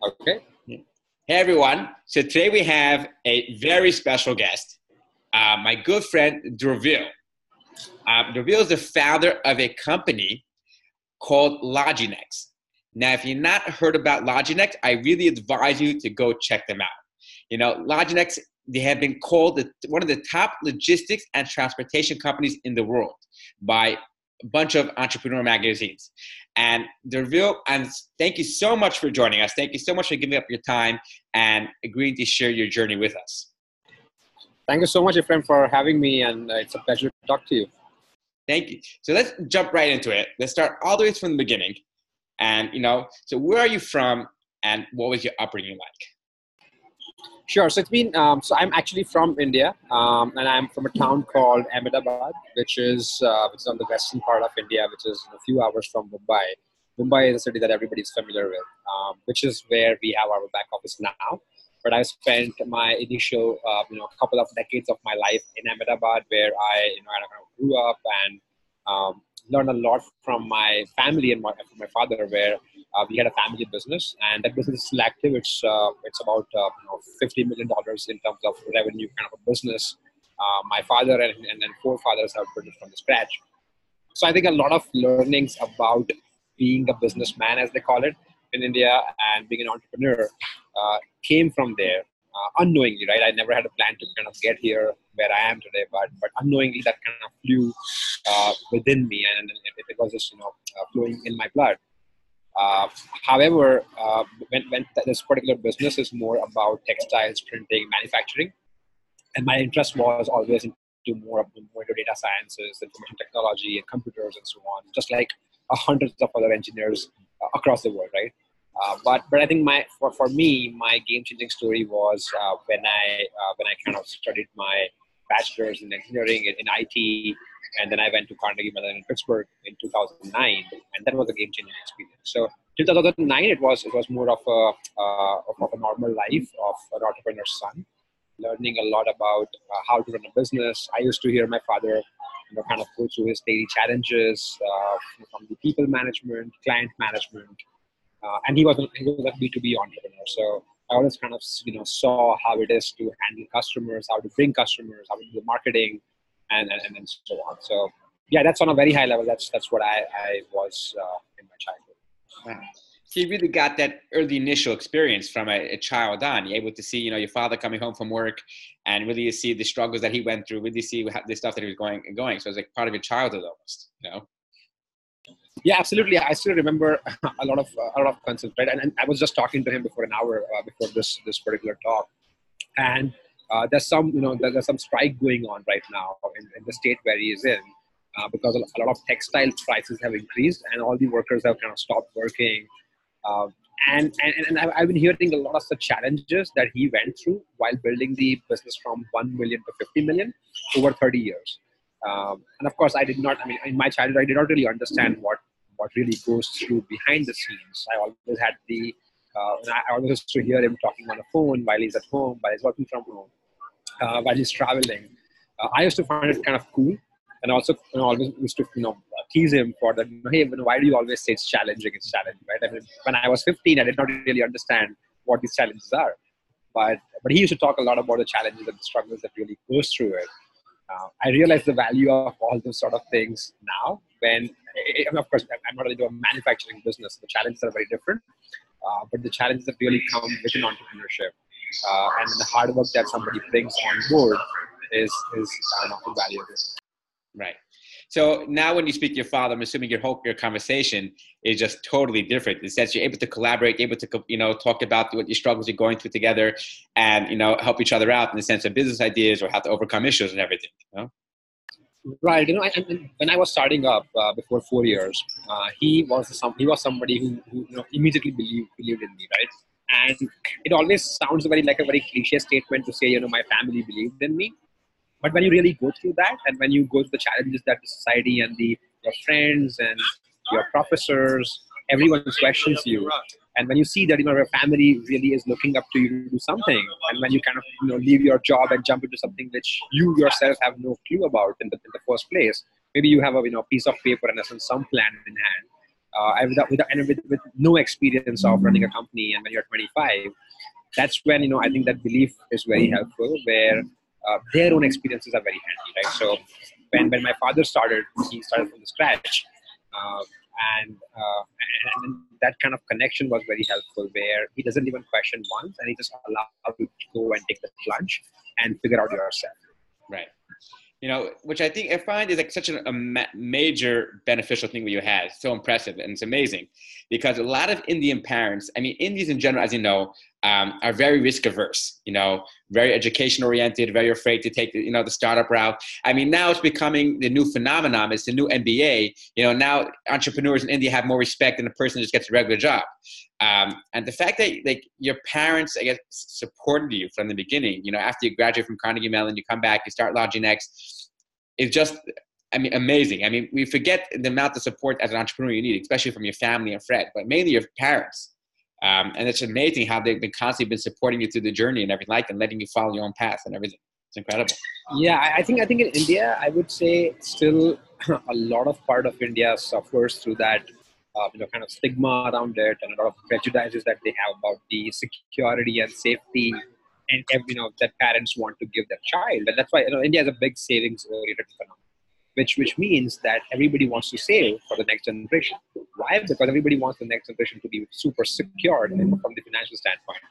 Okay. Hey everyone. So today we have a very special guest, my good friend Dhruvil. Dhruvil is the founder of a company called LogiNext. Now, if you've not heard about LogiNext, I really advise you to go check them out. You know, LogiNext, they have been called one of the top logistics and transportation companies in the world by a bunch of entrepreneur magazines. And Dhruvil, and thank you so much for joining us. Thank you so much for giving up your time and agreeing to share your journey with us. Thank you so much, Ephraim, for having me, and it's a pleasure to talk to you. Thank you. So let's jump right into it. Let's start all the way from the beginning. And, so where are you from and what was your upbringing like? Sure. So it's been, so I'm actually from India, and I'm from a town called Ahmedabad, which is on the western part of India, which is a few hours from Mumbai. Mumbai is a city that everybody's familiar with, which is where we have our back office now. But I spent my initial, couple of decades of my life in Ahmedabad, where I kind of grew up and learned a lot from my family and from my father, where we had a family business, and that business is still active. It's about $50 million in terms of revenue, kind of a business. My father and then forefathers have built it from the scratch. So I think a lot of learnings about being a businessman, as they call it in India, and being an entrepreneur came from there. Unknowingly, right? I never had a plan to kind of get here where I am today, but unknowingly that kind of flew within me, and it was just flowing in my blood. However, when this particular business is more about textiles, printing, manufacturing, and my interest was always into more into data sciences, information technology, and computers, and so on, just like hundreds of other engineers across the world, right? But I think for me, my game-changing story was when I kind of studied my bachelor's in engineering in IT, and then I went to Carnegie Mellon in Pittsburgh in 2009, and that was a game-changing experience. So 2009, it was more of a normal life of an entrepreneur's son, learning a lot about how to run a business. I used to hear my father kind of go through his daily challenges from the people management, client management. And he was a B2B entrepreneur. So I always kind of, saw how it is to handle customers, how to bring customers, how to do the marketing, and so on. So yeah, that's on a very high level. That's what I was in my childhood. Wow. So you really got that early initial experience from a child on. You're able to see, your father coming home from work and really see the struggles that he went through, really see the stuff that he was going. So it's like part of your childhood almost, Yeah, absolutely. I still remember a lot of concepts, right? And I was just talking to him before an hour before this particular talk, and there's some strike going on right now in the state where he is in, because a lot of textile prices have increased, and all the workers have kind of stopped working. And I've been hearing a lot of the challenges that he went through while building the business from 1 million to 50 million over 30 years. And of course, in my childhood, I did not really understand what really goes through behind the scenes. I always had I always used to hear him talking on the phone while he's at home, while he's working from home, while he's traveling. I used to find it kind of cool, and also always used to tease him for that. Hey, why do you always say it's challenging? It's challenging, right? I mean, when I was 15, I did not really understand what these challenges are, but he used to talk a lot about the challenges and the struggles that really goes through it. I realize the value of all those sort of things now and of course, I'm not into a manufacturing business. The challenges are very different, but the challenges that really come within entrepreneurship and the hard work that somebody brings on board is invaluable. Right. So now when you speak to your father, I'm assuming your conversation is just totally different. In the sense you're able to collaborate, able to, talk about what your struggles you're going through together and, help each other out in the sense of business ideas or how to overcome issues and everything, Right. When I was starting up before 4 years, he was somebody who immediately believed in me, right? And it always sounds like a very cliche statement to say, my family believed in me. But when you really go through that, and when you go through the challenges that the society and your friends and your professors, everyone questions you, and when you see that your family really is looking up to you to do something, and when you kind of leave your job and jump into something which you yourself have no clue about in the first place, maybe you have a piece of paper and some plan in hand. with no experience of running a company, and when you're 25, that's when I think that belief is very helpful, where their own experiences are very handy, right? So when my father started, he started from the scratch, uh, and that kind of connection was very helpful, where he doesn't even question once, and he just allows you to go and take the plunge and figure out yourself. Right. Which I find is like such a major beneficial thing that you had. It's so impressive, and it's amazing because a lot of Indian parents, I mean, Indians in general, as you know, are very risk averse, very education oriented, very afraid to take the startup route. I mean, now it's becoming the new phenomenon. It's the new MBA. Now entrepreneurs in India have more respect than a person who just gets a regular job. And the fact that your parents, I guess, supported you from the beginning, after you graduate from Carnegie Mellon, you come back, you start LogiNext, is just, amazing. I mean, we forget the amount of support as an entrepreneur you need, especially from your family and friends, but mainly your parents. And it's amazing how they've been constantly supporting you through the journey and everything like that, and letting you follow your own path and everything. It's incredible. Yeah, I think in India, I would say still a lot of part of India suffers through that kind of stigma around it, and a lot of prejudices that they have about the security and safety, and that parents want to give their child. And that's why India is a big savings oriented economy, which means that everybody wants to save for the next generation. Why? Because everybody wants the next generation to be super secured from the financial standpoint.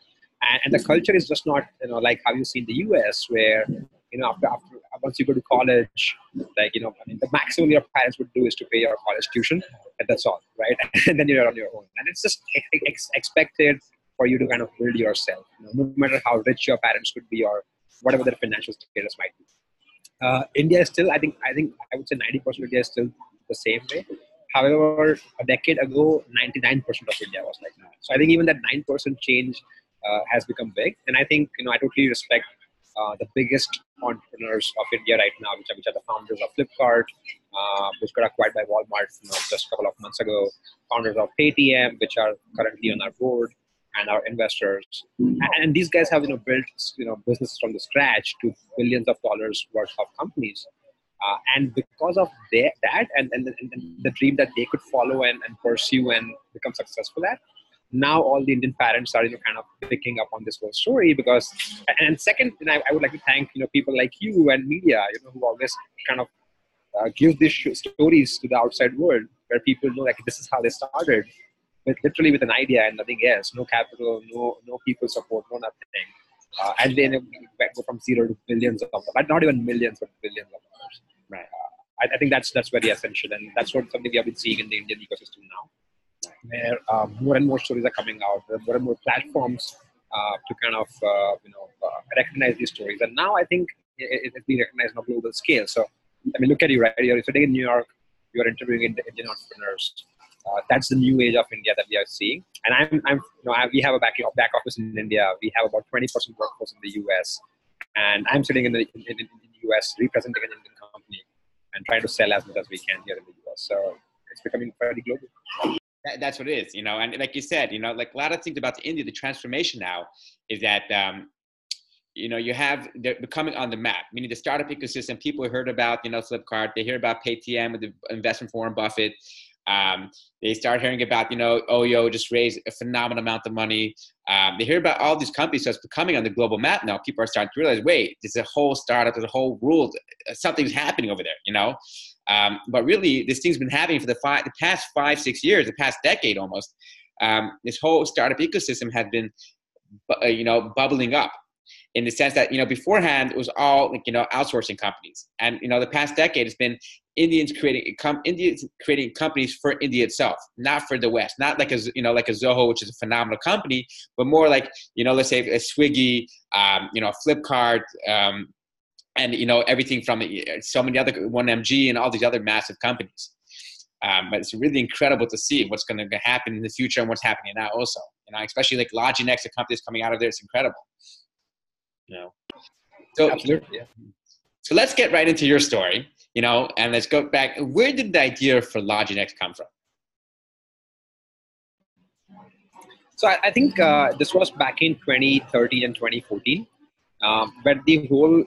And the culture is just not like how you see in the US, where after once you go to college, the maximum your parents would do is to pay your college tuition, and that's all, right? And then you're on your own, and it's just expected for you to kind of build yourself, no matter how rich your parents could be or whatever their financial status might be. India is still, I would say 90% of India is still the same way. However, a decade ago, 99% of India was like that. So I think even that 9% change has become big. And I think, I totally respect the biggest entrepreneurs of India right now, which are the founders of Flipkart, which got acquired by Walmart just a couple of months ago, founders of Paytm, which are currently on our board, and our investors. And these guys have built businesses from the scratch to billions of dollars worth of companies. And because of that and the dream that they could follow and pursue and become successful at, now all the Indian parents are kind of picking up on this whole story. Because, and second, I would like to thank people like you and media, who always kind of give these stories to the outside world, where people know like this is how they started, literally with an idea and nothing else, no capital, no people support, no nothing, and then go from zero to billions of dollars, but not even millions, but billions of dollars. Right. I think that's very essential, and that's something we have been seeing in the Indian ecosystem now, where more and more stories are coming out, there are more and more platforms to kind of recognize these stories, and now I think it's being recognized on a global scale. So I mean, look at you, right? You're sitting in New York, you're interviewing Indian entrepreneurs. That's the new age of India that we are seeing. And we have a back office in India. We have about 20% workforce in the US, and I'm sitting in the US representing an Indian company and trying to sell as much as we can here in the US. So it's becoming very global. That's what it is, and like you said, like a lot of things about India, the transformation now is that, they're becoming on the map, meaning the startup ecosystem. People heard about, Flipkart, they hear about Paytm with the investment from Warren Buffett. They start hearing about, Oyo just raised a phenomenal amount of money. They hear about all these companies, so it's becoming on the global map now. People are starting to realize, wait, there's a whole startup, there's a whole world, something's happening over there, But really, this thing's been happening for the past 5-6 years, the past decade almost. This whole startup ecosystem has been, bubbling up, in the sense that, beforehand it was all outsourcing companies. And, the past decade has been Indians creating companies for India itself, not for the West, not like a Zoho, which is a phenomenal company, but more like, let's say a Swiggy, Flipkart, and, everything from so many other 1MG and all these other massive companies. But it's really incredible to see what's going to happen in the future and what's happening now also, especially like LogiNext, the companies coming out of there. It's incredible. So, absolutely, yeah. So let's get right into your story, and let's go back. Where did the idea for LogiNext come from? So I think this was back in 2013 and 2014. but the whole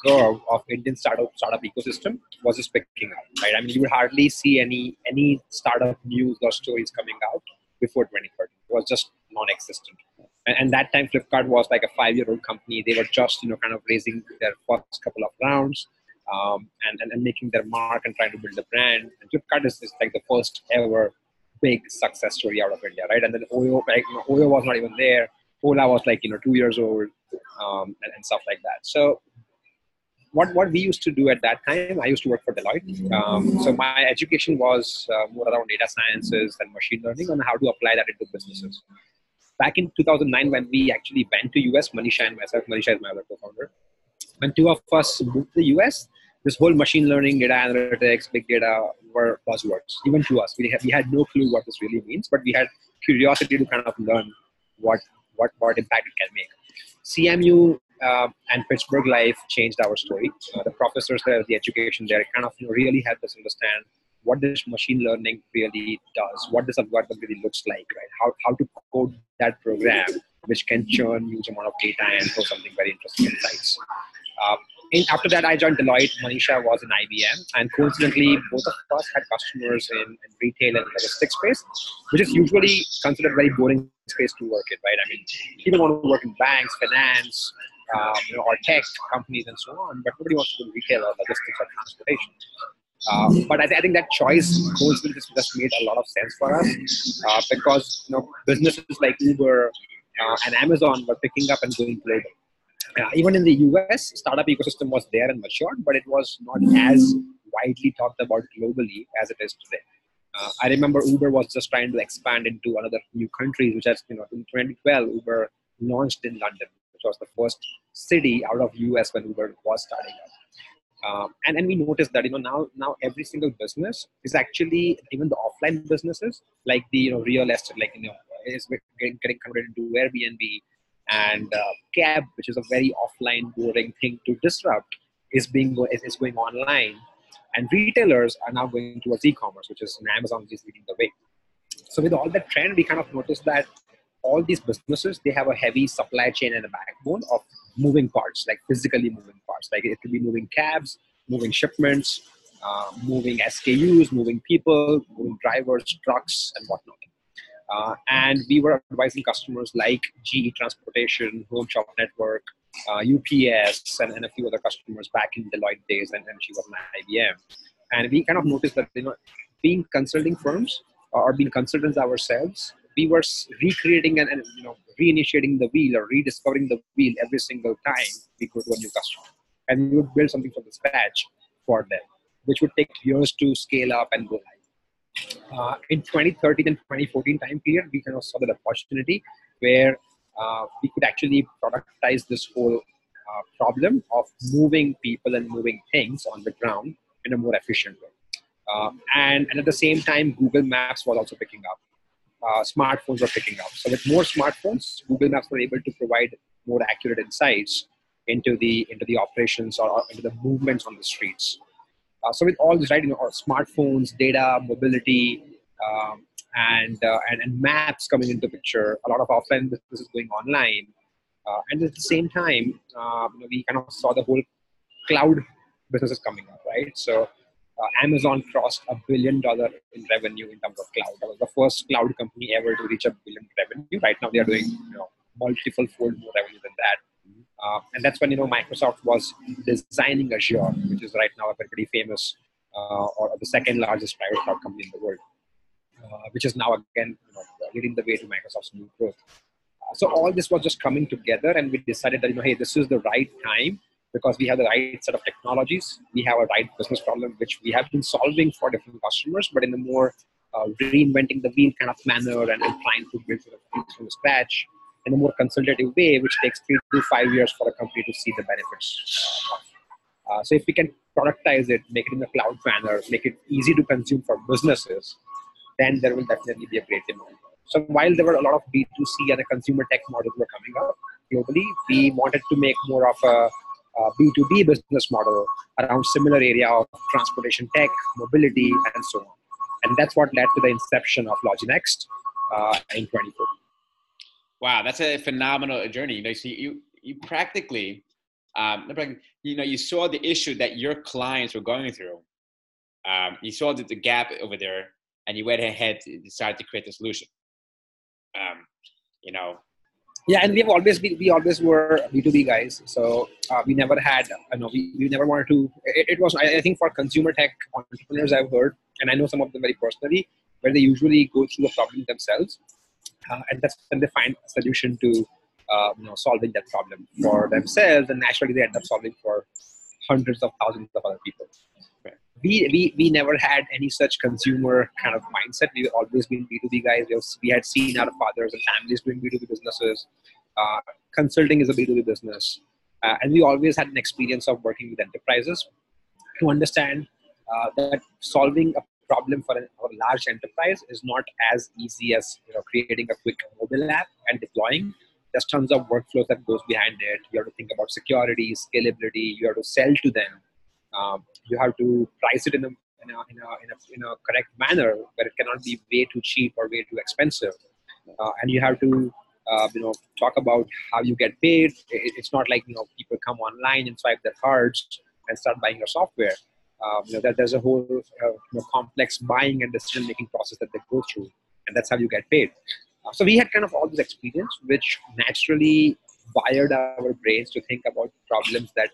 curve of Indian startup ecosystem was just picking up, right? I mean, you would hardly see any startup news or stories coming out before 2013. It was just non-existent. And that time, Flipkart was like a 5-year-old company. They were just kind of raising their first couple of rounds, and making their mark and trying to build a brand. And Flipkart is like the first ever big success story out of India, right? And then Oyo, Oyo was not even there. Ola was like 2 years old, and stuff like that. So what we used to do at that time, I used to work for Deloitte. So my education was more around data sciences and machine learning on how to apply that into businesses. Back in 2009, when we actually went to US, Manisha and myself, Manisha is my other co-founder, when two of us moved to the US, this whole machine learning, data analytics, big data were buzzwords, even to us. We had no clue what this really means, but we had curiosity to kind of learn what impact it can make. CMU and Pittsburgh Life changed our story. The professors there, the education there, kind of really helped us understand what this machine learning really does, what this algorithm really looks like, right? How to code that program, which can churn huge amount of data and throw something very interesting insights. After that, I joined Deloitte. Manisha was in IBM, and coincidentally, both of us had customers in retail and logistics space, which is usually considered a very boring space to work in, right? I mean, people want to work in banks, finance, or tech companies and so on, but nobody wants to do retail or logistics or transportation. But I think that choice coincidentally just made a lot of sense for us, because businesses like Uber and Amazon were picking up and going global. Even in the US, startup ecosystem was there and matured, but it was not as widely talked about globally as it is today. I remember Uber was just trying to expand into another new countries, which has, in 2012, Uber launched in London, which was the first city out of US when Uber was starting up. And we noticed that, now every single business is actually, even the offline businesses, like the, real estate, like, is getting converted into Airbnb. And cab, which is a very offline, boring thing to disrupt, is going online, and retailers are now going towards e-commerce, which is Amazon is leading the way. So with all that trend, we kind of noticed that all these businesses, they have a heavy supply chain and a backbone of moving parts, like physically moving parts. Like it could be moving cabs, moving shipments, moving SKUs, moving people, moving drivers, trucks, and whatnot. And we were advising customers like GE Transportation, Home Shop Network, UPS, and a few other customers back in Deloitte days, and she was in IBM. And we kind of noticed that, being consulting firms or being consultants ourselves, we were recreating and reinitiating the wheel or rediscovering the wheel every single time we go to a new customer. And we would build something from the scratch for them, which would take years to scale up and go live. In 2013 and 2014 time period, we kind of saw that opportunity where we could actually productize this whole problem of moving people and moving things on the ground in a more efficient way. And at the same time, Google Maps was also picking up. Smartphones were picking up. So with more smartphones, Google Maps were able to provide more accurate insights into the operations or into the movements on the streets. So with all this, right, smartphones, data, mobility, and maps coming into the picture, a lot of offline businesses going online, and at the same time, we kind of saw the whole cloud businesses coming up, right? So Amazon crossed $1 billion in revenue in terms of cloud. That was the first cloud company ever to reach $1 billion revenue. Right now, they are doing multiple fold more revenue than that. And that's when Microsoft was designing Azure, which is right now a pretty famous or the second largest private cloud company in the world, which is now again leading the way to Microsoft's new growth. So all this was just coming together, and we decided that hey, this is the right time because we have the right set of technologies, we have a right business problem which we have been solving for different customers, but in a more reinventing the wheel kind of manner and trying to build things from scratch in a more consultative way, which takes 3 to 5 years for a company to see the benefits. So if we can productize it, make it in a cloud manner, make it easy to consume for businesses, then there will definitely be a great demand. So while there were a lot of B2C and a consumer tech models were coming up globally, we wanted to make more of a B2B business model around similar area of transportation tech, mobility, and so on. And that's what led to the inception of LogiNext in 2014. Wow, that's a phenomenal journey. So you practically, you saw the issue that your clients were going through. You saw the gap over there, and you went ahead to decide to create the solution. Yeah, and we always were B2B guys. So we never had, we never wanted to, it was, I think for consumer tech entrepreneurs I've heard, and I know some of them very personally, where they usually go through the problem themselves. And that's when they find a solution to, solving that problem for themselves. And naturally they end up solving for hundreds of thousands of other people. Right. We never had any such consumer kind of mindset. We've always been B2B guys. We had seen our fathers and families doing B2B businesses. Consulting is a B2B business. And we always had an experience of working with enterprises to understand that solving a problem for a large enterprise is not as easy as creating a quick mobile app and deploying. There's tons of workflows that goes behind it. You have to think about security, scalability. You have to sell to them. You have to price it in a correct manner, where it cannot be way too cheap or way too expensive. And you have to talk about how you get paid. It's not like people come online and swipe their cards and start buying your software. There's a whole complex buying and decision making process that they go through, and that's how you get paid. So we had kind of all this experience, which naturally wired our brains to think about problems that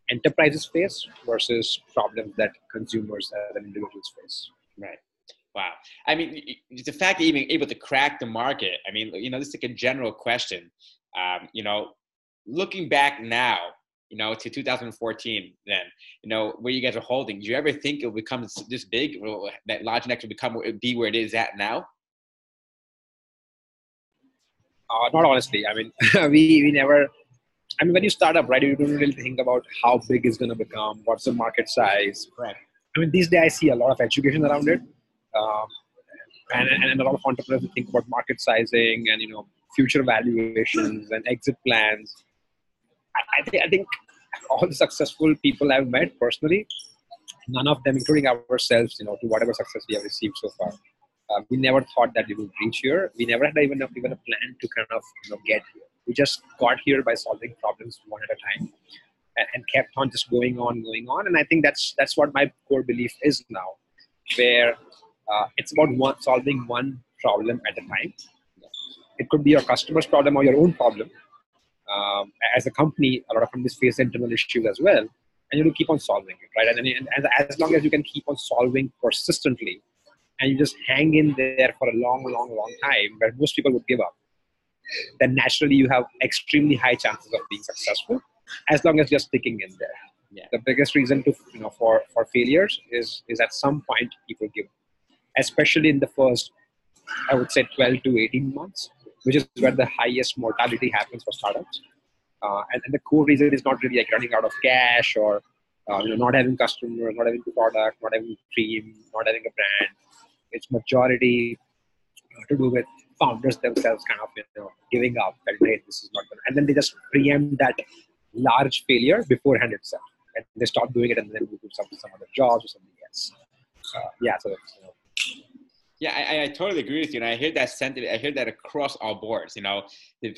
enterprises face versus problems that consumers and individuals face. Right. Wow. I mean, the fact that you're even able to crack the market, I mean, this is like a general question. Looking back now, to 2014, then, where you guys are holding, do you ever think it will become this big, that LogiNext will be where it is at now? Not honestly. I mean, we never. I mean, when you start up, right, you don't really think about how big it's going to become, what's the market size. Right. I mean, these days I see a lot of education around it, and a lot of entrepreneurs think about market sizing and future valuations and exit plans. I think all the successful people I've met personally, none of them, including ourselves, to whatever success we have received so far, we never thought that we would reach here. We never had even a plan to kind of get here. We just got here by solving problems one at a time, and kept on just going on. And I think that's what my core belief is now, where it's about solving one problem at a time. It could be your customer's problem or your own problem. As a company, a lot of companies face internal issues as well, and you have to keep on solving it, right? And as long as you can keep on solving persistently, and you just hang in there for a long time, where most people would give up, then naturally you have extremely high chances of being successful, as long as you're sticking in there. Yeah. The biggest reason to for failures is at some point people give up, especially in the first, I would say, 12 to 18 months, which is where the highest mortality happens for startups. And the core reason is not really like running out of cash or not having customers, not having product, not having team, not having a brand. It's majority to do with founders themselves kind of giving up, that hey, this is not good, and then they just preempt that large failure beforehand itself, and they stop doing it and then move to some other jobs or something else. Yeah, I totally agree with you, and I hear that sentiment. I hear that across all boards. The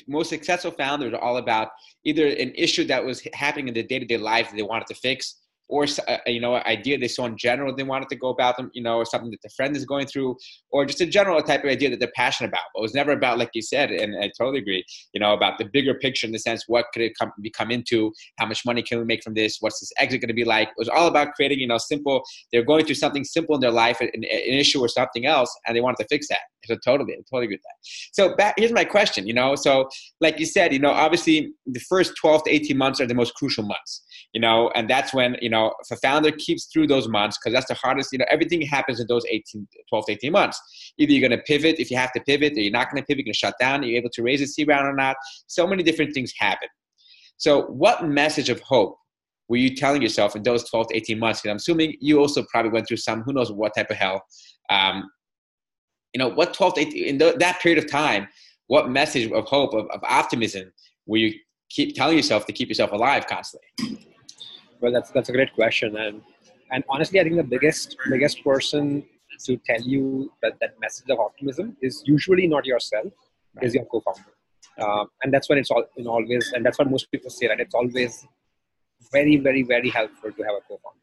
most successful founders are all about either an issue that was happening in the day-to-day life that they wanted to fix, or an idea they saw in general they wanted to go about them, or something that the friend is going through, or just a general type of idea that they're passionate about. But it was never about, like you said, and I totally agree, about the bigger picture in the sense, what could it become into? How much money can we make from this? What's this exit going to be like? It was all about creating, simple. They're going through something simple in their life, an issue or something else, and they wanted to fix that. So I totally agree with that. So here's my question, so like you said, obviously the first 12 to 18 months are the most crucial months, and that's when, if a founder keeps through those months, because that's the hardest, everything happens in those 12 to 18 months. Either you're going to pivot if you have to pivot, or you're not going to pivot, you're going to shut down, you're able to raise a C round or not. So many different things happen. So what message of hope were you telling yourself in those 12 to 18 months? Because I'm assuming you also probably went through some, who knows what type of hell. What 12 to 18, in that period of time, what message of hope, of optimism will you keep telling yourself to keep yourself alive constantly? Well, that's a great question. And honestly, I think the biggest person to tell you that message of optimism is usually not yourself, is your co-founder. And that's when it's all, always, and that's what most people say, that it's always very, very, very helpful to have a co-founder.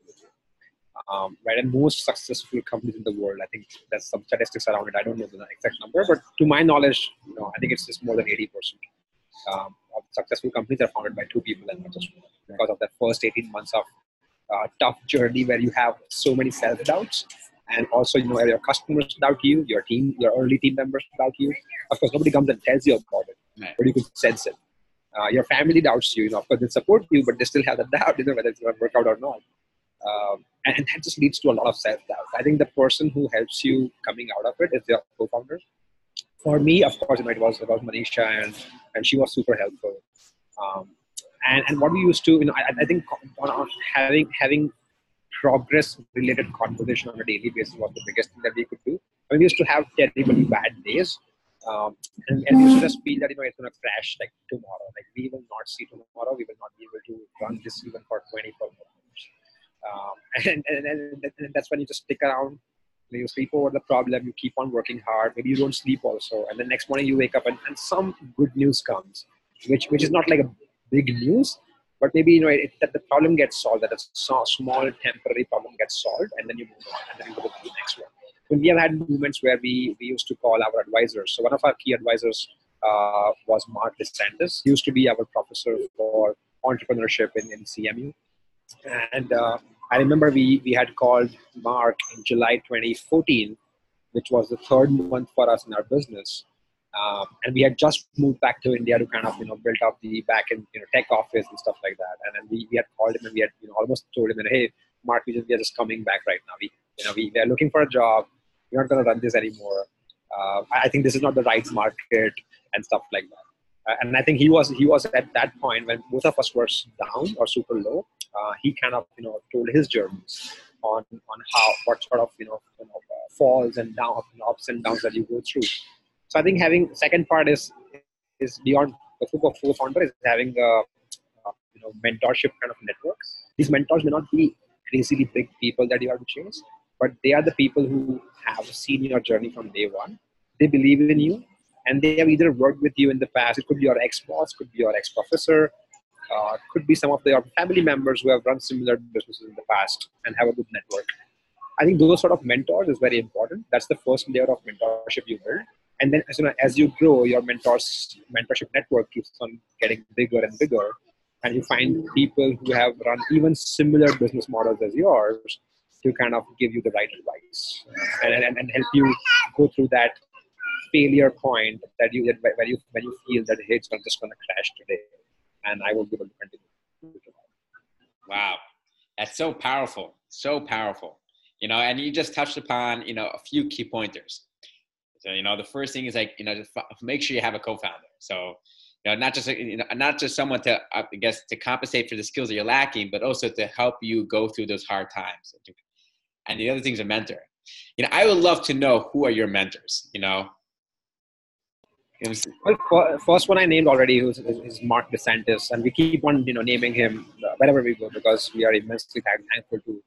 Right, and most successful companies in the world, I think there's some statistics around it. I don't know the exact number, but to my knowledge, I think it's just more than 80% of successful companies are founded by two people, and not just one, because of that first 18 months of tough journey where you have so many self-doubts, and also where your customers doubt you, your team, your early team members doubt you. Of course, nobody comes and tells you about it, Right. but you can sense it. Your family doubts you, of course they support you, but they still have the doubt, whether it's going to work out or not. And that just leads to a lot of self-doubt. I think the person who helps you coming out of it is your co-founder. For me, of course, it was Manisha, and she was super helpful. And what we used to, I think on having progress-related conversation on a daily basis was the biggest thing that we could do. I mean, we used to have terribly bad days, and we used to just feel that it's going to crash like tomorrow. Like, we will not see tomorrow. We will not be able to run this even for 24 hours. And that's when you just stick around, you sleep over the problem, you keep on working hard, maybe you don't sleep also, and the next morning you wake up and some good news comes, which is not like a big news, but maybe that the problem gets solved, that a small temporary problem gets solved, and then you move on, and then you go to the next one. When we have had moments where we used to call our advisors. So one of our key advisors was Mark DeSantis. He used to be our professor for entrepreneurship in CMU. And I remember we had called Mark in July 2014, which was the third month for us in our business. And we had just moved back to India to kind of, build up the back end, tech office and stuff like that. And then we had called him and we had, almost told him that, hey, Mark, we are just coming back right now. We are looking for a job. We're not going to run this anymore. I think this is not the right market and stuff like that. And I think he was at that point when both of us were down or super low. He kind of told his journeys on what sort of falls and ups and downs that you go through. So I think having second part is beyond the co-founder is having a mentorship kind of network. These mentors may not be crazily big people that you have to chase, but they are the people who have seen your journey from day one. They believe in you, and they have either worked with you in the past. It could be your ex-boss, could be your ex-professor, could be some of your family members who have run similar businesses in the past and have a good network. I think those sort of mentors is very important. That's the first layer of mentorship you build. And then as you grow, your mentorship network keeps on getting bigger and bigger. And you find people who have run even similar business models as yours to kind of give you the right advice and help you go through that failure point that when you feel that, hey, it's just going to crash today, and I will be able to continue. Wow, that's so powerful, so powerful. And you just touched upon a few key pointers. So the first thing is just make sure you have a co-founder. So not just someone to to compensate for the skills that you're lacking, but also to help you go through those hard times. And the other thing is a mentor. I would love to know who are your mentors. Well, first one I named already is Mark DeSantis, and we keep on naming him wherever we go because we are immensely thankful to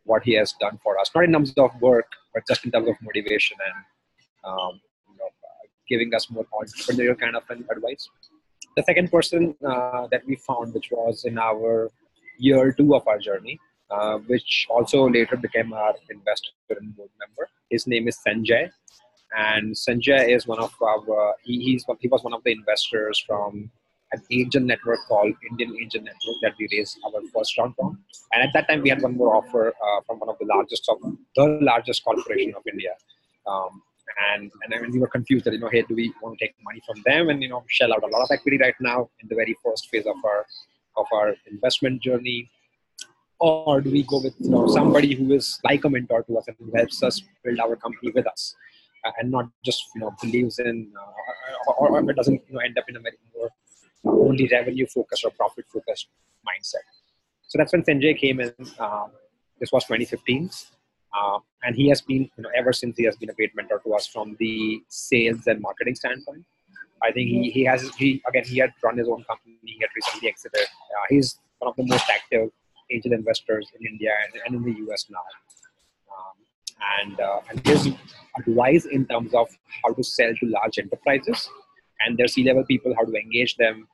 what he has done for us, not in terms of work, but just in terms of motivation and giving us more entrepreneurial kind of advice. The second person that we found, which was in our year 2 of our journey, which also later became our investor and board member. His name is Sanjay. And Sanjay is one of our, he was one of the investors from an angel network called Indian Angel Network that we raised our first round from. And at that time, we had one more offer from one of the largest corporation of India. And then we were confused that, hey, do we want to take money from them and, shell out a lot of equity right now in the very first phase of our investment journey? Or do we go with somebody who is like a mentor to us and who helps us build our company with us? And not just believes in or it doesn't end up in a very more only revenue focused or profit focused mindset. So that's when Sanjay came in. This was 2015, and he has been ever since he has been a great mentor to us from the sales and marketing standpoint. I think he had run his own company. He had recently exited. He's one of the most active angel investors in India and in the US now. And his advice in terms of how to sell to large enterprises and their C-level people, how to engage them,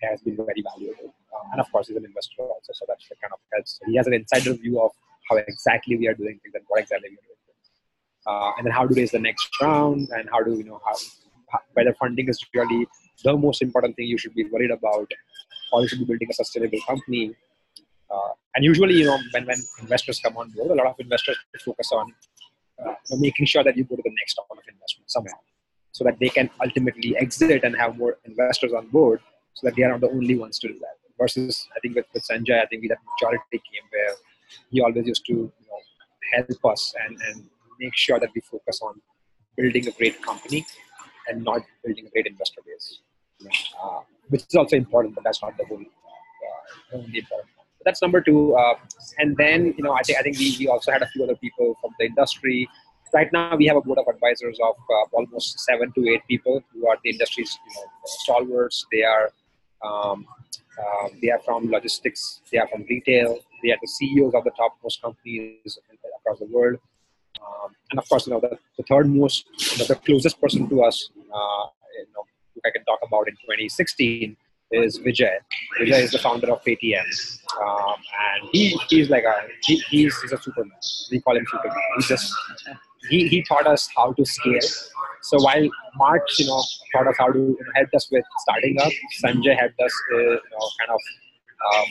has been very valuable. And of course, he's an investor also, so that's the kind of helps. He has an insider view of how exactly we are doing things and what exactly we are doing things. And then how to raise the next round, and how to, whether funding is really the most important thing you should be worried about, or you should be building a sustainable company. And usually, when investors come on board, a lot of investors focus on making sure that you go to the next round of investment somehow, so that they can ultimately exit and have more investors on board, so that they are not the only ones to do that. Versus, I think with Sanjay, I think that maturity came where he always used to help us and make sure that we focus on building a great company and not building a great investor base, which is also important, but that's not the whole only important. So that's number two. And then, I think we also had a few other people from the industry. Right now, we have a board of advisors of almost 7 to 8 people who are the industry's stalwarts. They are from logistics. They are from retail. They are the CEOs of the topmost companies across the world. And of course, the third most, the closest person to us, who I can talk about in 2016 is Vijay. Vijay is the founder of Paytm, and he's a Superman. We call him Superman. He taught us how to scale. So while Mark, taught us how to helped us with starting up, Sanjay helped us,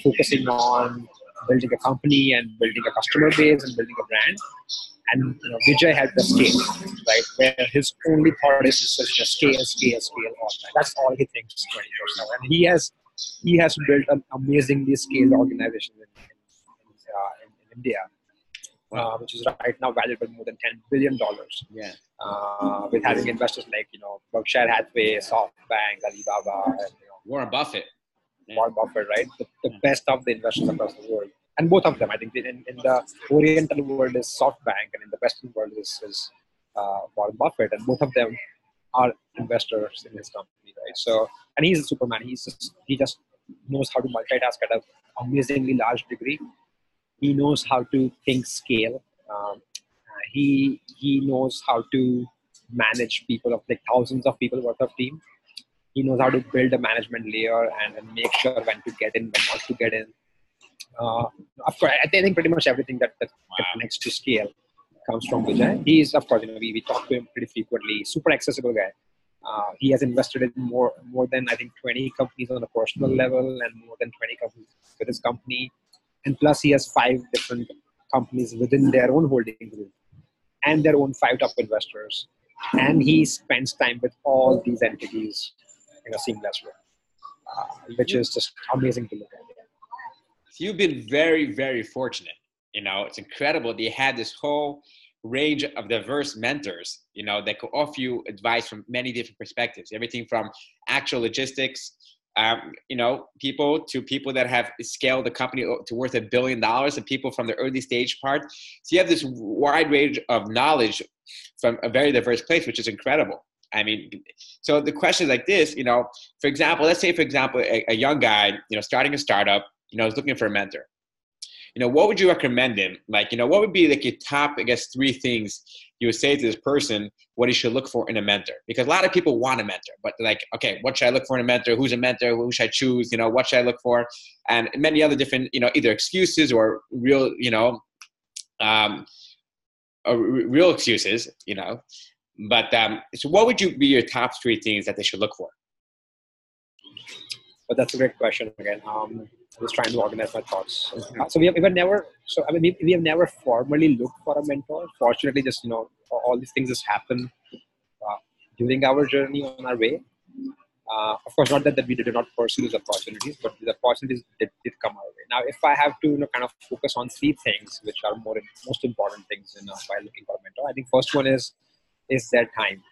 focusing on building a company and building a customer base and building a brand. And Vijay helped us scale, right? Where his only thought is just scale all the time. That's all he thinks 24/7. And he has built an amazingly scaled organization in India, which is right now valued at more than $10 billion. Yeah. With having investors like Berkshire Hathaway, SoftBank, Alibaba, and Warren Buffett. Warren Buffett, right? The best of the investors across the world. And both of them, I think, in the Oriental world is SoftBank, and in the Western world is Warren Buffett, and both of them are investors in his company, right? So, and he's a Superman. He just knows how to multitask at an amazingly large degree. He knows how to think scale. He knows how to manage people of like thousands of people worth of team. He knows how to build a management layer and make sure when to get in, when not to get in. Of course, I think pretty much everything that connects to scale comes from Vijay. He's, of course, we talk to him pretty frequently. Super accessible guy. He has invested in more than, I think, 20 companies on a personal level and more than 20 companies with his company. And plus, he has 5 different companies within their own holding group and their own 5 top investors. And he spends time with all these entities in a seamless way, which is just amazing to look at. You've been very, very fortunate. It's incredible that you had this whole range of diverse mentors, that could offer you advice from many different perspectives. Everything from actual logistics, people to people that have scaled the company to worth $1 billion, and people from the early stage part. So you have this wide range of knowledge from a very diverse place, which is incredible. I mean, so the question is like this, for example, let's say, a young guy, starting a startup, is looking for a mentor. What would you recommend him? Like, what would be like your top, 3 things you would say to this person, what he should look for in a mentor? Because a lot of people want a mentor, but they're like, okay, what should I look for in a mentor? Who's a mentor? Who should I choose? What should I look for? And many other different, either excuses or real, real excuses, But so what would be your top 3 things that they should look for? But that's a great question again. I was trying to organize my thoughts. So we have never formally looked for a mentor. Fortunately, just all these things just happen during our journey on our way. Of course, not that we did not pursue these opportunities, but the opportunities did come our way. Now, if I have to kind of focus on 3 things, which are most important things while looking for a mentor, I think first one is their time.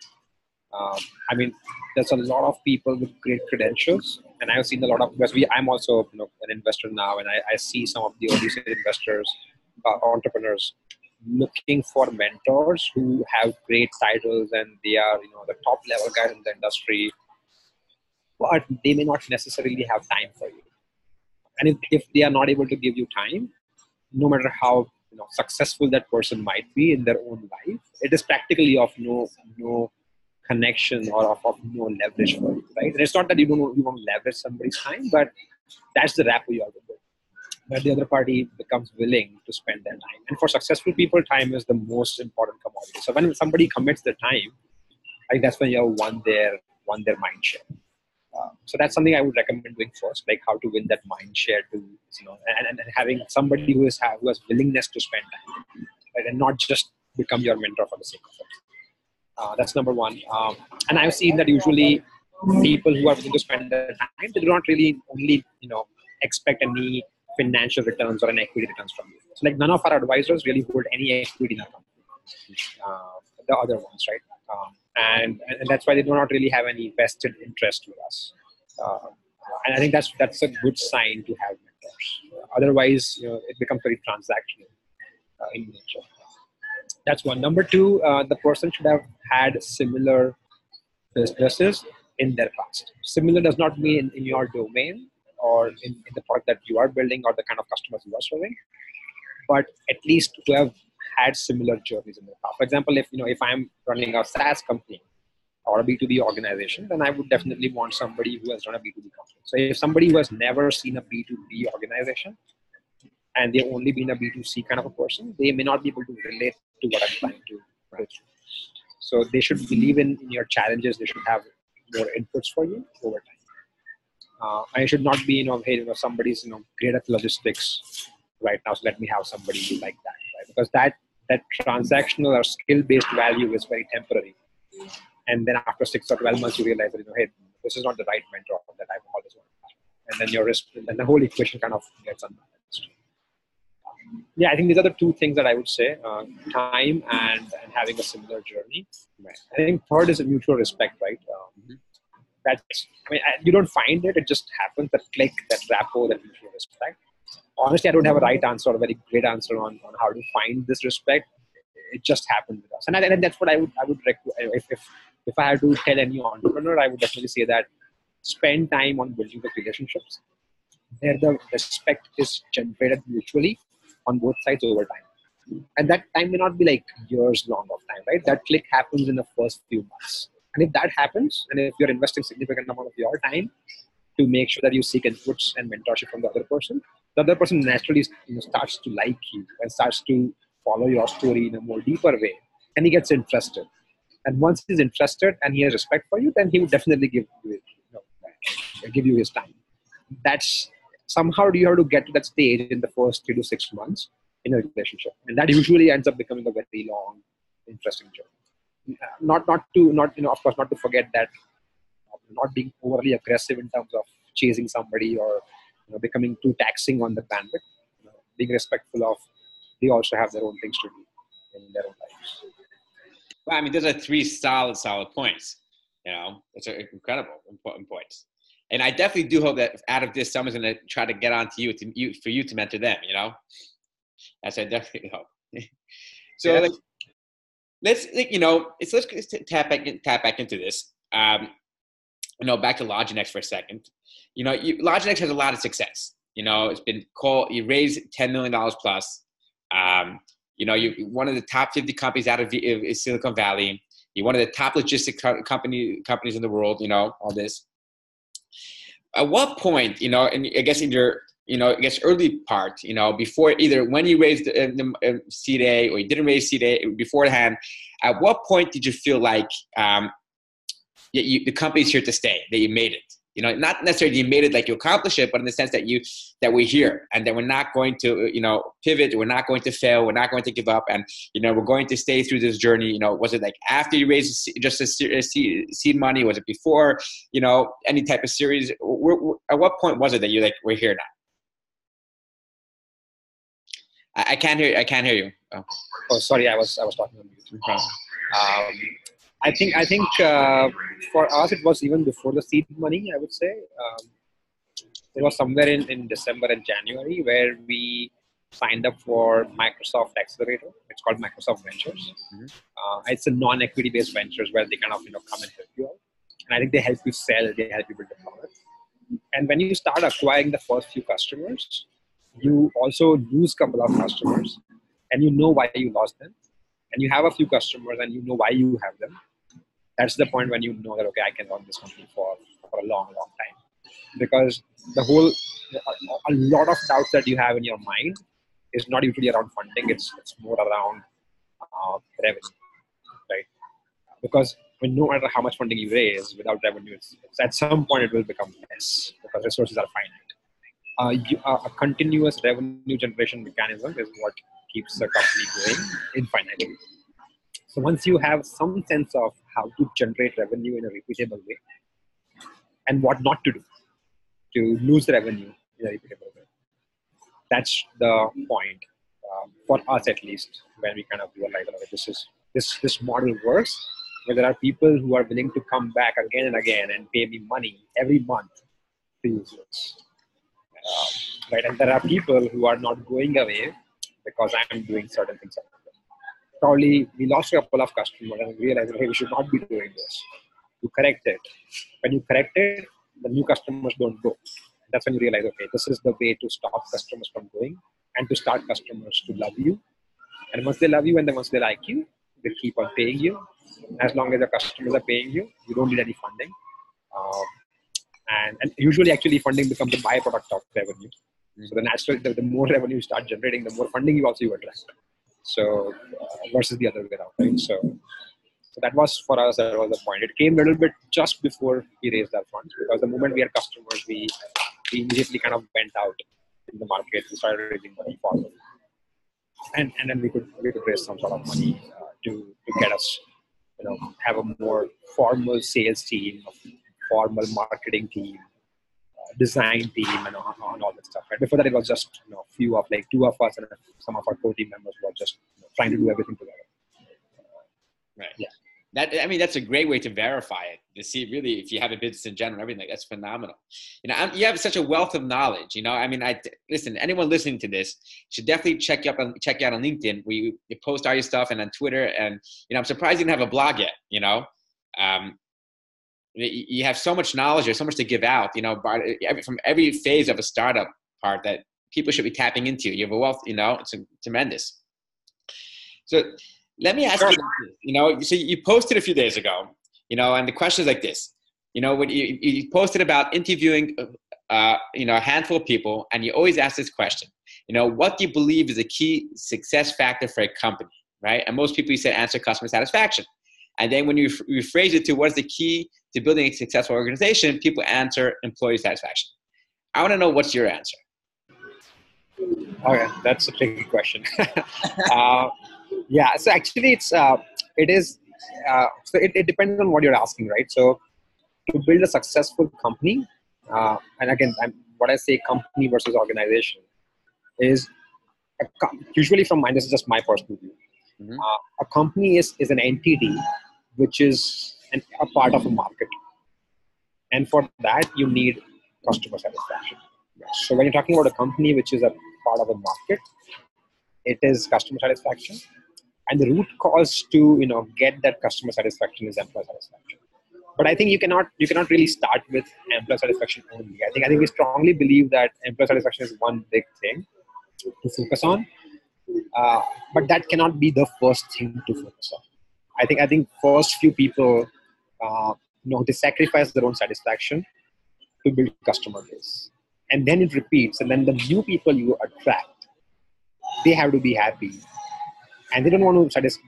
There's a lot of people with great credentials, and I've seen a lot of, because I'm also an investor now, and I see some of the early stage investors, entrepreneurs, looking for mentors who have great titles, and they are the top level guys in the industry, but they may not necessarily have time for you. And if they are not able to give you time, no matter how successful that person might be in their own life, it is practically of no connection or of no leverage for you, right? And it's not that you want to leverage somebody's time, but that's the rapport you have to build, where the other party becomes willing to spend their time. And for successful people, time is the most important commodity. So when somebody commits their time, I think that's when you have won their mind share. So that's something I would recommend doing first, like how to win that mind share to, and having somebody who has willingness to spend time, right, and not just become your mentor for the sake of it. That's number one. And I've seen that usually people who are willing to spend their time, they do not really only, expect any financial returns or an equity returns from you. So like none of our advisors really hold any equity in our company. The other ones, right? And that's why they do not really have any vested interest with us. And I think that's a good sign to have mentors. Otherwise, it becomes very transactional in nature. That's one. Number two, the person should have had similar businesses in their past. Similar does not mean in your domain or in the product that you are building or the kind of customers you are serving, but at least to have had similar journeys in the past. For example, if I'm running a SaaS company or a B2B organization, then I would definitely want somebody who has run a B2B company. So if somebody who has never seen a B2B organization and they've only been a B2C kind of a person, they may not be able to relate to what I'm trying to do. So they should believe in your challenges. They should have more inputs for you over time. And it should not be, hey, somebody's, great at logistics right now, so let me have somebody like that, right? Because that transactional or skill-based value is very temporary. And then after 6 or 12 months, you realize that, hey, this is not the right mentor that I've always wanted. And then your risk, and the whole equation kind of gets unbalanced. Yeah, I think these are the two things that I would say, time and having a similar journey. Right. I think third is a mutual respect, right? You don't find it, it just happens, that click, that rapport, that mutual respect. Honestly, I don't have a right answer or a very great answer on how to find this respect. It just happened with us. And that's what I would recommend. If I had to tell any entrepreneur, I would definitely say that spend time on building the relationships where the respect is generated mutually on both sides over time. And that time may not be like years long of time, right? That click happens in the first few months. And if that happens, and if you're investing significant amount of your time to make sure that you seek inputs and mentorship from the other person naturally starts to like you and starts to follow your story in a more deeper way. And he gets interested. And once he's interested and he has respect for you, then he would definitely give you his time. That's somehow you have to get to that stage in the first 3 to 6 months in a relationship. And that usually ends up becoming a very long, interesting journey. Not to forget that not being overly aggressive in terms of chasing somebody or becoming too taxing on the bandwidth. Being respectful of, they also have their own things to do in their own lives. Well, I mean, those are 3 solid points. It's incredible important points. And I definitely do hope that out of this, someone's going to try to get on to you, for you to mentor them, As I definitely hope. So yes. let's tap back into this. Back to LogiNext for a second. LogiNext has a lot of success. It's been called, you raised $10 million plus. You're one of the top 50 companies out of Silicon Valley. You're one of the top logistic companies in the world, all this. At what point, and I guess in your, early part, before either when you raised the seed A or you didn't raise seed A beforehand, at what point did you feel like the company's here to stay, that you made it? Not necessarily you made it like you accomplished it, but in the sense that we're here and that we're not going to, pivot, we're not going to fail, we're not going to give up, and we're going to stay through this journey. Was it like after you raised just a seed money? Was it before, any type of series? At what point was it that you're like, we're here now? I can't hear you. Oh, sorry, I was talking on mute. Okay. I think for us, it was even before the seed money, I would say. It was somewhere in December and January where we signed up for Microsoft Accelerator. It's called Microsoft Ventures. Mm-hmm. It's a non-equity based ventures where they kind of come and help you out. And I think they help you sell, they help you build a product. And when you start acquiring the first few customers, you also lose a couple of customers and you know why you lost them. And you have a few customers and you know why you have them. That's the point when you know that, okay, I can run this company for a long, long time. Because a lot of doubts that you have in your mind is not usually around funding. It's more around revenue, right? Because no matter how much funding you raise, without revenue, it's at some point it will become less because resources are finite. A continuous revenue generation mechanism is what keeps the company going infinitely. So once you have some sense of how to generate revenue in a repeatable way and what not to do to lose revenue in a repeatable way, that's the point for us at least, when we kind of realize that this model works, where there are people who are willing to come back again and again and pay me money every month to use this. Right, and there are people who are not going away because I'm doing certain things. Probably we lost a couple of customers and realized, hey, we should not be doing this. You correct it. When you correct it, the new customers don't go. That's when you realize, okay, this is the way to stop customers from going and to start customers to love you. And once they love you and then once they like you, they keep on paying you. As long as the customers are paying you, you don't need any funding. And usually actually funding becomes a byproduct of revenue. So the more revenue you start generating, the more funding you attract. So versus the other way around, right? So that was for us, that was the point. It came a little bit just before we raised our funds, because the moment we had customers, we immediately kind of went out in the market and started raising money for them. And then we could raise some sort of money to get us, have a more formal sales team, a formal marketing team, design team, and all that stuff. Right? Before that, it was just few of like two of us and some of our core team members were just trying to do everything together. Right. Yeah. That's a great way to verify it, to see really if you have a business in general, everything. That's phenomenal. You have such a wealth of knowledge. Listen, anyone listening to this should definitely check you out on LinkedIn, where you post all your stuff, and on Twitter. And I'm surprised you didn't have a blog yet. You have so much knowledge. There's so much to give out. From every phase of a startup part that people should be tapping into. You have a wealth. It's tremendous. So let me ask you. So you posted a few days ago. And the question is like this. When you posted about interviewing, a handful of people, and you always ask this question. What do you believe is a key success factor for a company, right? And most people, you said, answer customer satisfaction. And then when you rephrase it to what's the key to building a successful organization, people answer employee satisfaction. I want to know what's your answer. Okay, that's a tricky question. Yeah, so actually so it depends on what you're asking, right? So to build a successful company, and again, what I say company versus organization is usually from mine, this is just my personal view. Mm-hmm. A company is an entity which is a part of a market. And for that, you need customer satisfaction. So when you're talking about a company which is a part of a market, it is customer satisfaction. And the root cause to get that customer satisfaction is employee satisfaction. But I think you cannot really start with employee satisfaction only. I think we strongly believe that employee satisfaction is one big thing to focus on. But that cannot be the first thing to focus on. I think first few people, they sacrifice their own satisfaction to build customer base, and then it repeats. And then the new people you attract, they have to be happy, and they don't want to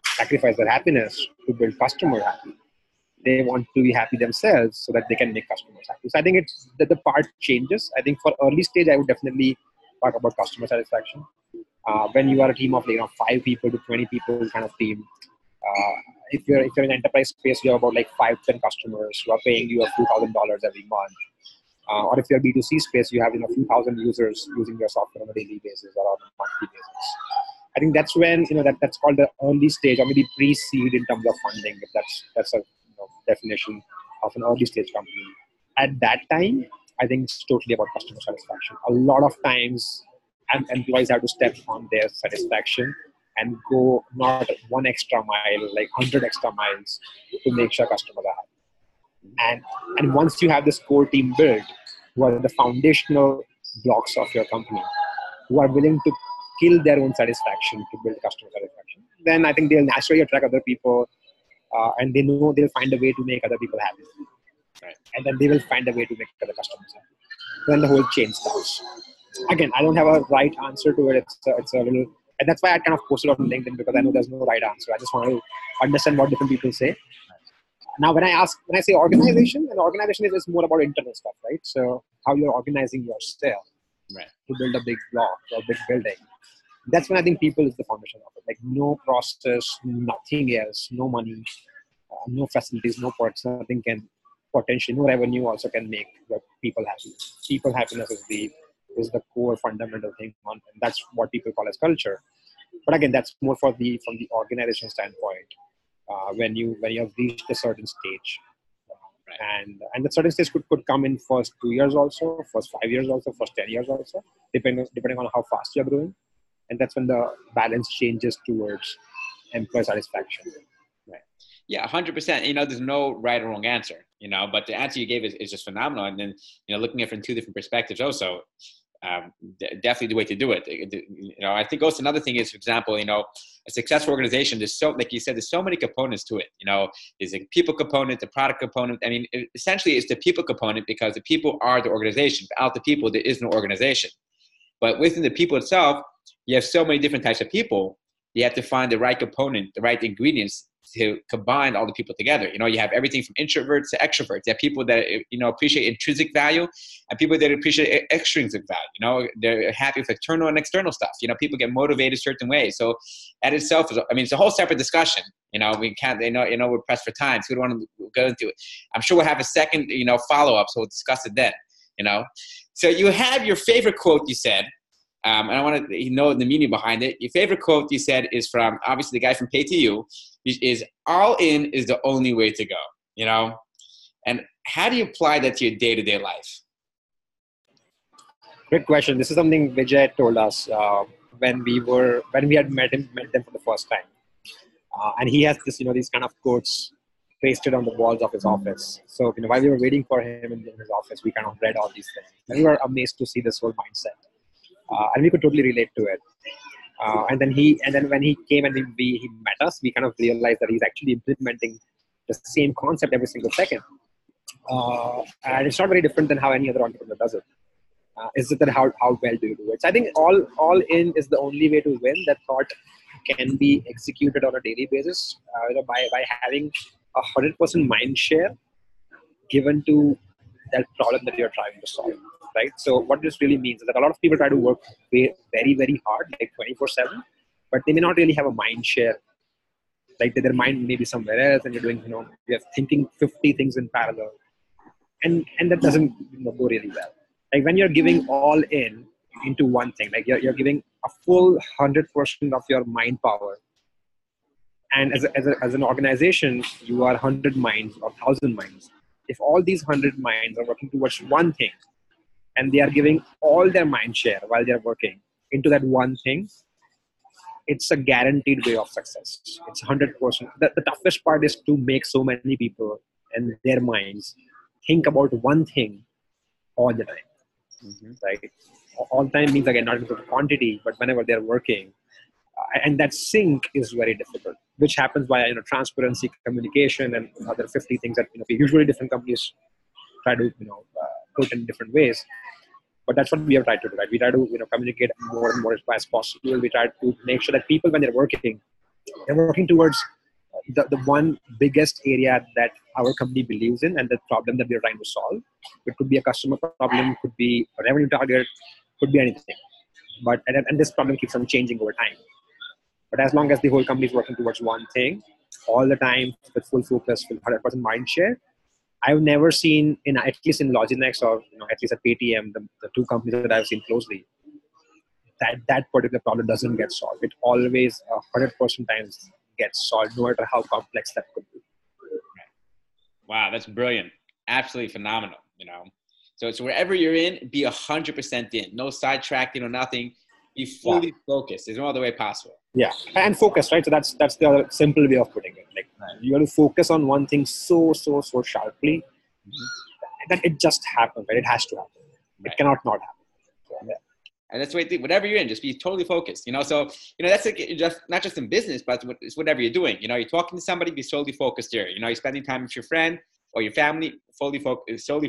sacrifice their happiness to build customer happy. They want to be happy themselves so that they can make customers happy. So I think it's that the part changes. I think for early stage, I would definitely talk about customer satisfaction. When you are a team of 5 people to 20 people kind of team, if you're in enterprise space, you have about 5-10 customers who are paying you a few $1,000s every month. Or if you're B2C space, you have a few thousand users using your software on a daily basis or on a monthly basis. I think that's when that's called the early stage, or maybe pre-seed in terms of funding. If that's a definition of an early stage company. At that time, I think it's totally about customer satisfaction. A lot of times, employees have to step on their satisfaction and go not 1 extra mile, 100 extra miles to make sure customers are happy. And once you have this core team built, who are the foundational blocks of your company, who are willing to kill their own satisfaction to build customer satisfaction, then I think they'll naturally attract other people and they know they'll find a way to make other people happy. Right. And then they will find a way to make other customers happy. Then the whole chain starts. Again, I don't have a right answer to it. It's a little, and that's why I kind of posted on LinkedIn, because I know there's no right answer. I just want to understand what different people say. Now, when I say organization, an organization is more about internal stuff, right? So how you're organizing yourself to build a big block or big building. That's when I think people is the foundation of it. Like no process, nothing else, no money, no facilities, no perks, nothing can potentially, no revenue also can make the people happy. People happiness is the core fundamental thing, and that's what people call as culture. But again, that's more from the organization standpoint. When you have reached a certain stage, and the certain stage could come in first 2 years also, first 5 years also, first 10 years also, depending on how fast you're growing, and that's when the balance changes towards employee satisfaction. Right. Yeah, 100%. There's no right or wrong answer. But the answer you gave is just phenomenal. And then looking at it from two different perspectives also. Definitely the way to do it. I think also another thing is, for example, a successful organization, there's so, like you said, there's so many components to it. There's a people component, the product component. I mean, essentially it's the people component, because the people are the organization. Without the people, there is no organization. But within the people itself, you have so many different types of people. You have to find the right component, the right ingredients to combine all the people together. You have everything from introverts to extroverts. You have people that, appreciate intrinsic value, and people that appreciate extrinsic value. They're happy with external and external stuff. People get motivated certain ways. So that itself is, it's a whole separate discussion. We can't, we're pressed for time, so we don't want to go into it. I'm sure we'll have a second, follow-up, so we'll discuss it then, So you have your favorite quote, you said, and I want to know the meaning behind it. Your favorite quote, you said, is from, obviously, the guy from PayToYou, which is, all in is the only way to go, And how do you apply that to your day-to-day life? Great question. This is something Vijay told us when we had met them for the first time. And he has this, these kind of quotes pasted on the walls of his office. So, while we were waiting for him in his office, we kind of read all these things. And we were amazed to see this whole mindset. And we could totally relate to it. And then when he came and he met us, we kind of realized that he's actually implementing the same concept every single second. And it's not very different than how any other entrepreneur does it. It's just that how well do you do it? So I think all in is the only way to win. That thought can be executed on a daily basis by having 100% mind share given to that problem that you're trying to solve. Right. So what this really means is that a lot of people try to work very, very hard, like 24/7, but they may not really have a mind share. Like their mind may be somewhere else, and you're doing, you're thinking 50 things in parallel, and that doesn't go really well. Like when you're giving all in into one thing, like you're giving a full 100% of your mind power, and as an organization, you are 100 minds or 1,000 minds. If all these 100 minds are working towards one thing, and they are giving all their mind share while they're working into that one thing, it's a guaranteed way of success. It's 100%. The toughest part is to make so many people and their minds think about one thing all the time. Mm-hmm. Right? All the time means, again, not in terms of quantity, but whenever they're working. And that sync is very difficult, which happens via transparency, communication, and other 50 things that usually different companies try to put in different ways. But that's what we have tried to do, right? We try to communicate more and more as possible. We try to make sure that people, when they're working towards the one biggest area that our company believes in, and the problem that we're trying to solve. It could be a customer problem, could be a revenue target, could be anything. But and this problem keeps on changing over time. But as long as the whole company is working towards one thing all the time with full focus, with 100% mind share, I've never seen, at least in LogiNext or at least at Paytm, the two companies that I've seen closely, that particular problem doesn't get solved. It always 100% times gets solved, no matter how complex that could be. Wow, that's brilliant! Absolutely phenomenal. So wherever you're in, be 100% in. No sidetracking, nothing. Be fully focused. There's no other way possible. Yeah, and focus, right? So that's the other simple way of putting it. Like you have to focus on one thing so sharply that it just happens, right? It has to happen. Right. It cannot not happen. So, yeah. And that's the way to think. Whatever you're in, just be totally focused. So that's like, just not just in business, but it's whatever you're doing. You're talking to somebody, be totally focused there. You're spending time with your friend or your family, solely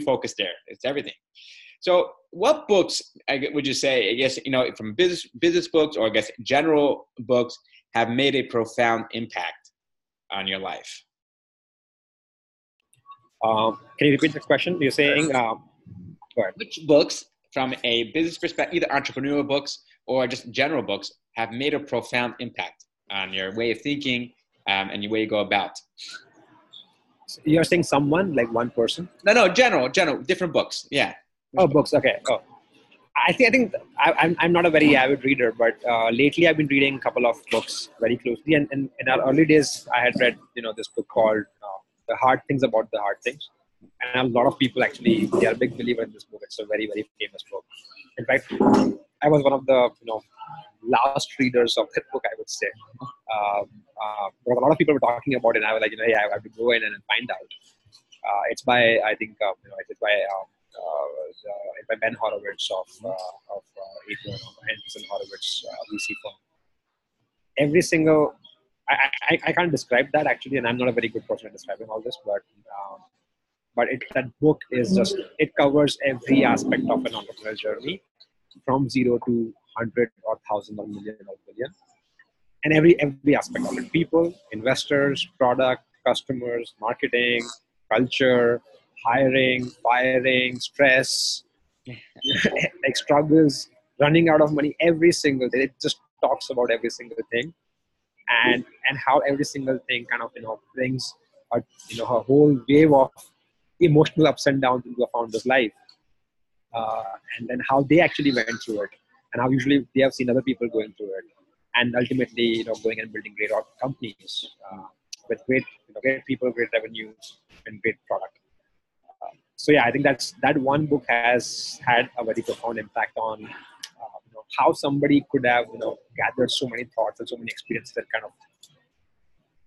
focused there. It's everything. So, what books would you say? I guess from business books, or I guess general books, have made a profound impact on your life? Can you repeat the question? You're saying, go ahead. Which books, from a business perspective, either entrepreneurial books or just general books, have made a profound impact on your way of thinking and your way you go about? You're saying someone, like one person? No, general, different books. Yeah. Oh, books. Okay. Oh, I think I'm not a very avid reader, but lately I've been reading a couple of books very closely. And in our early days, I had read this book called "The Hard Things About the Hard Things," and a lot of people actually, they are a big believer in this book. It's a very, very famous book. In fact, I was one of the last readers of that book, I would say. But a lot of people were talking about it, and I was like, hey, I have to go in and find out. It's by, I think, it's by Ben Horowitz of Henderson Horowitz VC firm. Every single, I can't describe that actually, and I'm not a very good person at describing all this, but that book is just, it covers every aspect of an entrepreneur's journey, from 0 to 100 or 1,000 or million or billion, and every aspect of it: people, investors, product, customers, marketing, culture, hiring, firing, stress, like struggles, running out of money, every single day. It just talks about every single thing, and how every single thing kind of brings a whole wave of emotional ups and downs into a founder's life, and then how they actually went through it, and how usually they have seen other people going through it, and ultimately going and building great companies with great people, great revenue, and great product. So yeah, I think that one book has had a very profound impact on how somebody could have gathered so many thoughts and so many experiences and kind of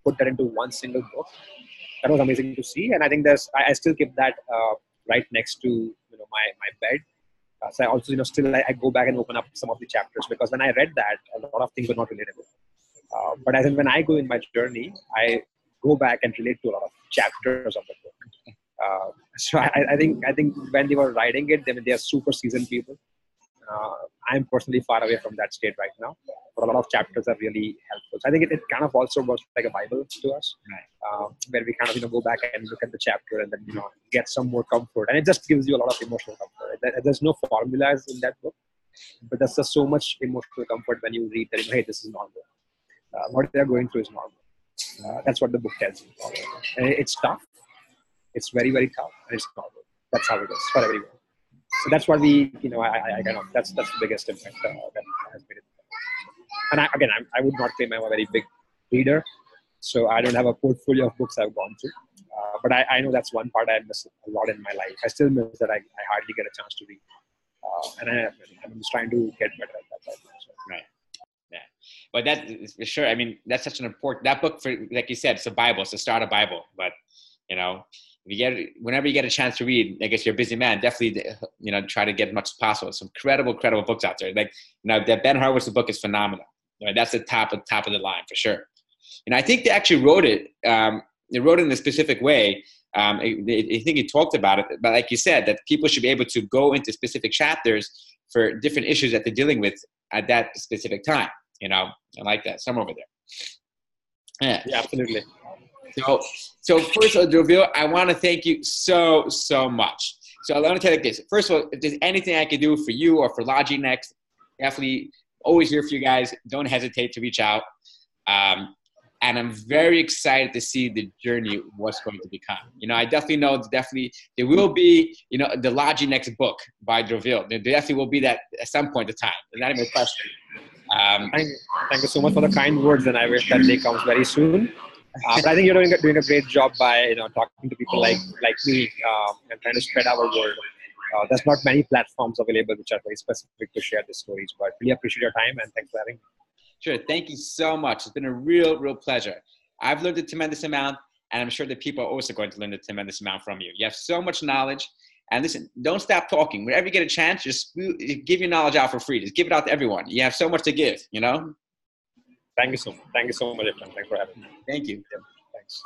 put that into one single book. That was amazing to see, and I think I still keep that right next to my bed. So I also still I go back and open up some of the chapters, because when I read that, a lot of things were not relatable. But as in when I go in my journey, I go back and relate to a lot of chapters of the book. So I think when they were writing it, they are super seasoned people. I'm personally far away from that state right now, but a lot of chapters are really helpful. So I think it kind of also works like a Bible to us, where we kind of go back and look at the chapter and then get some more comfort, and it just gives you a lot of emotional comfort. There's no formulas in that book, but there's just so much emotional comfort when you read that, hey, this is normal. What they're going through is normal. That's what the book tells you. And it's tough. It's very, very tough, and it's normal. That's how it is for everyone. So that's what we, I kind of, that's the biggest impact that has made it. And I would not claim I'm a very big reader, so I don't have a portfolio of books I've gone through. But I know that's one part I miss a lot in my life. I still miss that I hardly get a chance to read. And I'm just trying to get better at that right now. So. Right. Yeah. But that is for sure. I mean, that's such an important, that book, for, like you said, it's a Bible. It's the start of Bible. But, whenever you get a chance to read, I guess you're a busy man, definitely, try to get as much as possible. Some incredible books out there. Like, that Ben Horowitz book is phenomenal. That's the top of the line for sure. And I think they actually wrote it. They wrote it in a specific way. I think he talked about it, but like you said, that people should be able to go into specific chapters for different issues that they're dealing with at that specific time. I like that. Somewhere over there. Yeah, absolutely. So first of all, Dhruvil, I want to thank you so much. So I want to tell you like this. First of all, if there's anything I can do for you or for LogiNext, definitely always here for you guys. Don't hesitate to reach out. And I'm very excited to see the journey, what's going to become. I definitely know there will be, the LogiNext book by Dhruvil. There definitely will be that at some point in time. There's not even a question. Thank you so much for the kind words, and I wish that day comes very soon. But I think you're doing a great job by talking to people like me and trying to spread our word. There's not many platforms available which are very specific to share the stories, but really appreciate your time, and thanks for having me. Sure. Thank you so much. It's been a real pleasure. I've learned a tremendous amount, and I'm sure that people are also going to learn a tremendous amount from you. You have so much knowledge, And listen, don't stop talking. Whenever you get a chance, just give your knowledge out for free. Just give it out to everyone. You have so much to give, you know? Thank you so much. Thank you so much, Efren. Thanks for having me. Thank you. Yeah, thanks.